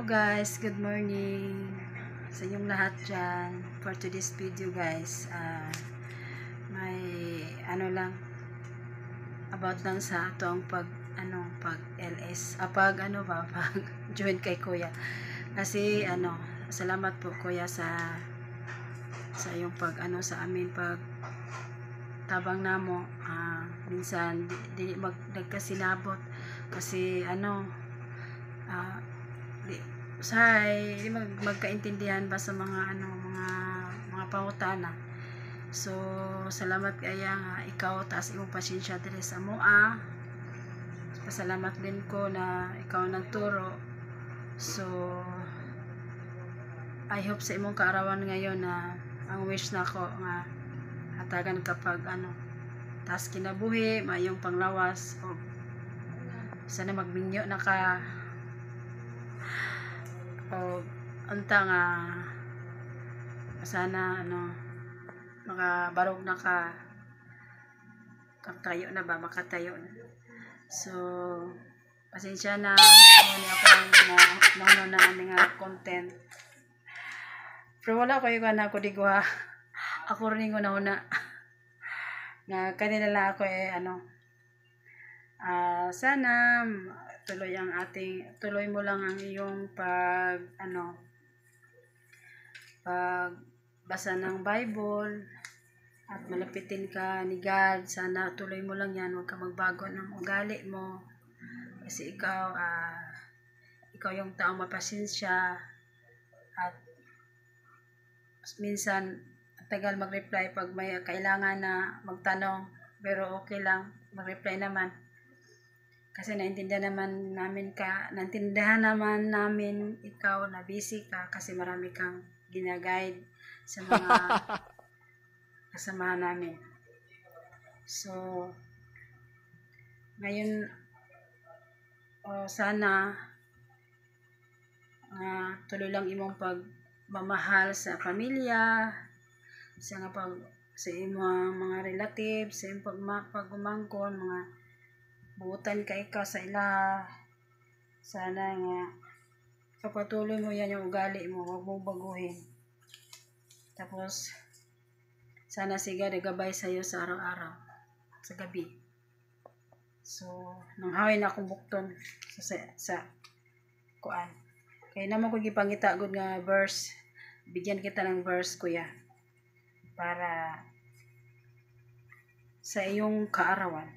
Hello guys, good morning sa inyong lahat dyan. For today's video guys, may lang about lang sa atong pag LS, pag join kay kuya. Kasi salamat po kuya sa yung pag sa amin pag tabang namo. Minsan di nagkasinabot kasi di magkaintindihan ba sa mga mga pangutana. So salamat kaya nga ikaw taas imong pasensya diri sa moa. Pasalamat din ko na ikaw nagturo. So I hope sa imong kaarawan ngayon na ang wish nako nga hatagan kapag taas kinabuhi, mayong panglawas o sana magminyo na ka o unta nga sana makabarog na ka katayo na ba, makatayo na. So pasensya na ni ako na nga content, pero wala ko yung ako digwa ako rin na nga kanila lang ako sana tuloy mo lang ang iyong pagbasa ng Bible at malapitin ka ni God. Sana tuloy mo lang yan, huwag ka magbago ng ugali mo kasi ikaw yung taong mapasensya at minsan tagal mag-reply pag may kailangan na magtanong, pero okay lang mag-reply naman kasi naintindihan naman namin ikaw na busy ka kasi marami kang gina-guide sa mga kasamahan namin. So ngayon sana tuloy lang imong pagmamahal sa pamilya, sa imong mga relatives, sa imong pagumangkon, mga buutan ka ikaw sa ila. Sana nga pagpatuloy mo yan yung ugali mo, huwag mong baguhin. Tapos sana siga nagabay sa'yo sa araw-araw, sa gabi. So nanghawi na akong bukton sa kuan. Kaya naman ko gipangita gud nga verse. Bigyan kita ng verse kuya para sa iyong kaarawan.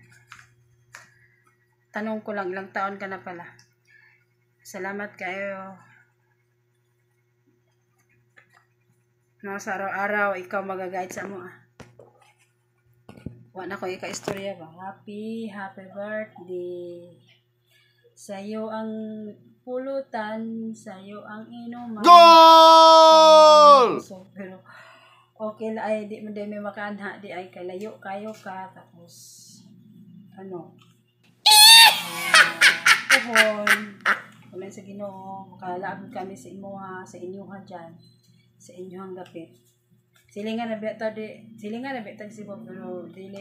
Tanong ko lang, ilang taon ka na pala? Salamat kayo. Sa araw-araw ikaw magagayad sa mo. Wala ko ika-istorya ba? Happy birthday. Sa'yo ang pulutan, sa'yo ang inuman. Goal! So, pero okay la ay di mo makanha di ay kalayo kayo ka tapos puhon wala sa Ginoo makalaabot kami sa imuha sa inyuha dyan sa inyuhang dapit silingan na beta si Bob pero di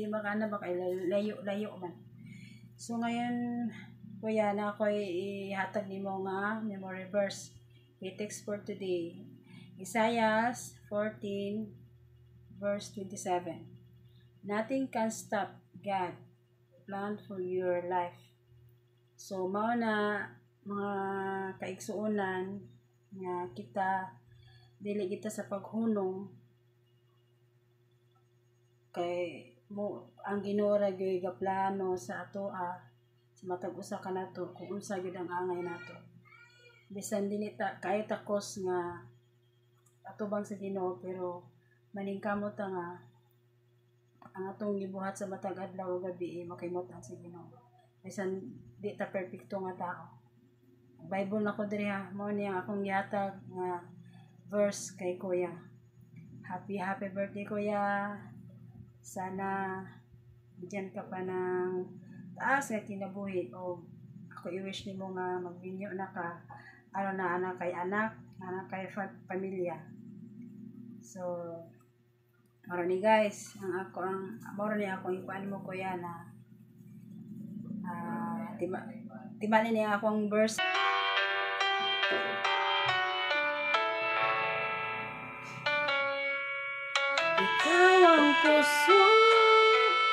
makana ba kay layo man. So ngayon kuya na ako'y ihatag nimo nga memory verse text for today, Isaiah 14 verse 27. Nothing can stop God plan for your life. So mao na mga kaigsuonan nga dili kita sa paghunong kay mo ang Ginoo ra gyud gaplano sa atoa sa matag usa ka nato kung unsa gyud ang angay nato. Bisan dili kay takos nga atubang sa Ginoo pero maningkamot nga ang atong gibuhat sa matag adlaw o gabi makimot ang sa Ginoo. Bisan di ta perpekto nga tao. Bible na ko diri mao ni ang akong gihatag nga verse kay kuya. Happy birthday kuya. Sana bigyan ka pa ng taas na kinabuhi o ako i-wish nimo nga magbinyo na ka anak kay pamilya. So maro ni guys maro ni akong ipaan mo kuya na timanin niya akong verse. Ikaw ang puso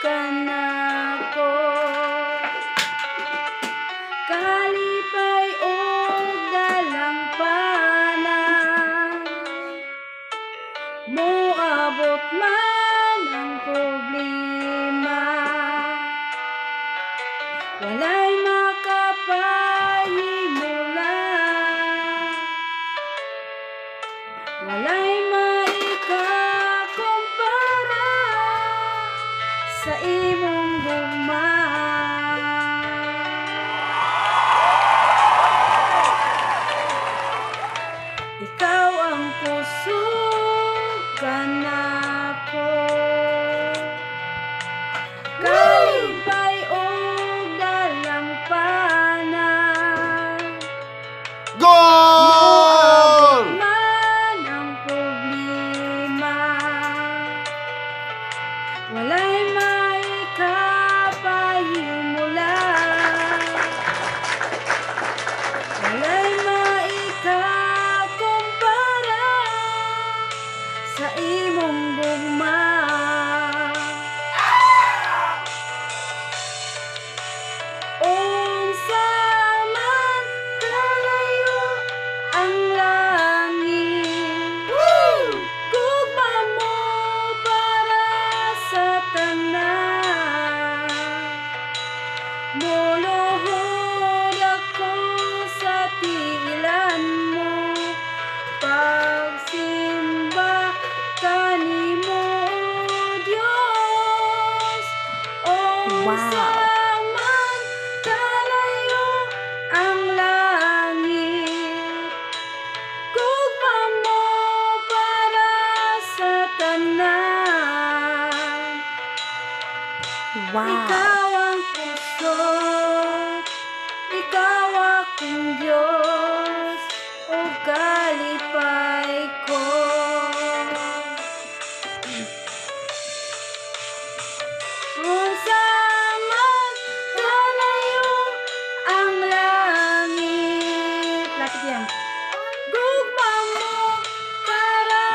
kanako, kalipay o dalang panang, moabot man ang problema, walay makapahimulan, walay maikakumpara sa imong gugma. Ikaw ang puso kanako, kalipay o dalang panang, Goal! man ang problema, walay maikapahimulan, walay maikakumpara sa imong gugma. Unsa man kalayo ang langit, gugma mo para sa tanan, muluhod ako sa tiilan mo, pagsimba kanimo Diyos. Unsa man kalayo ang langit, gugma mo para sa tanan. Ikaw ang puso, ikaw akong Diyos, o kalipay ko. Unsa man kalayo ang langit, lapit yan, gugma mo para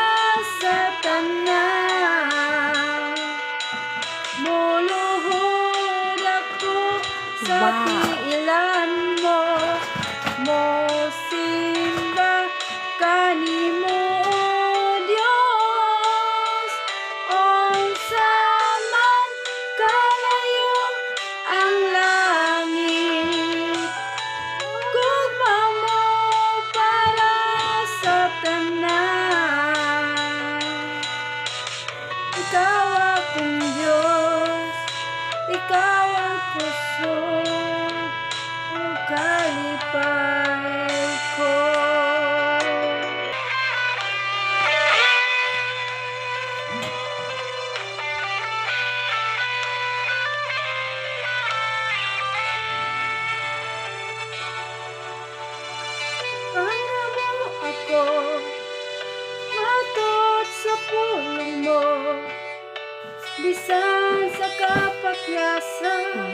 sa tanan, muluhod ako sa tiilan mo, mosimba kanimo Diyos. Unsa man kalayo ang langit, gugma mo para sa tanan. Ikaw akong Diyos, ikaw ang puso, o kalipay ko. Paano mo ako matot sa pulong mo, bisan sa kapakyasan,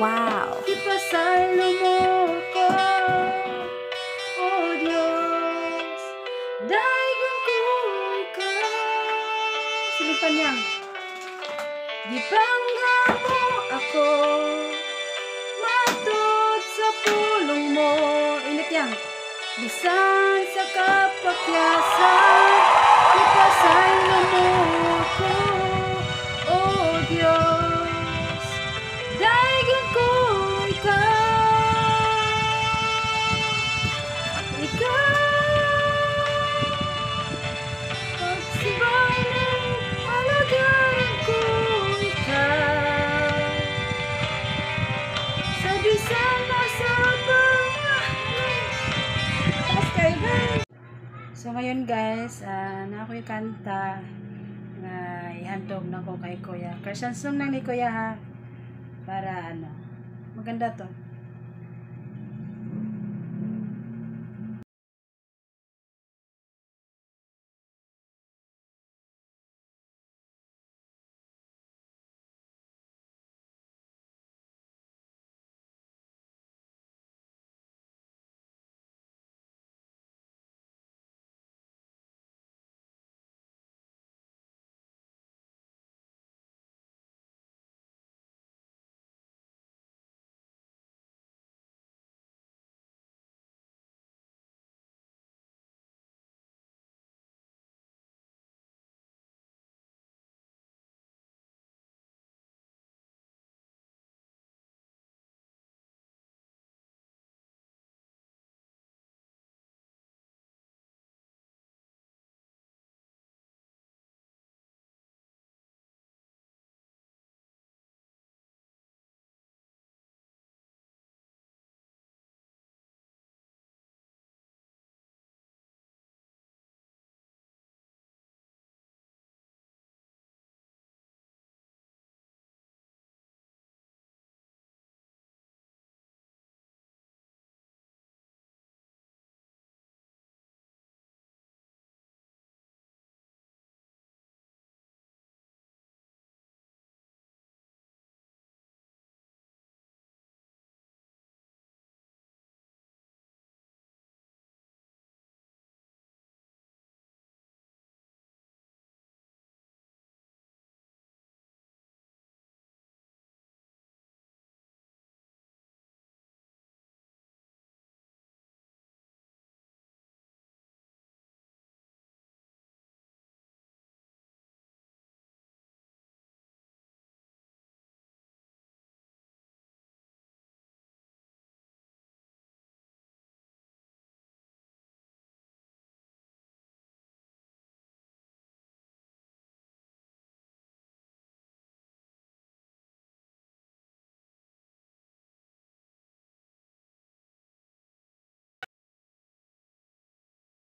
ipasalo mo ko, O Diyos, dahigan ko ikaw. Silipan niya. Gibangga mo ako, matot sa pulong mo. Init yan. Bisan sa kapakyasan, ipasalo mo ako, O Diyos, dahigan ko ikaw. Ikaw, pagsibay ng alagaran ko ikaw, sa bisan masabang. So ngayon guys, na ako yung kanta na ihandog na ko kay Kuya. Christian song na ni Kuya ha. Para maganda to.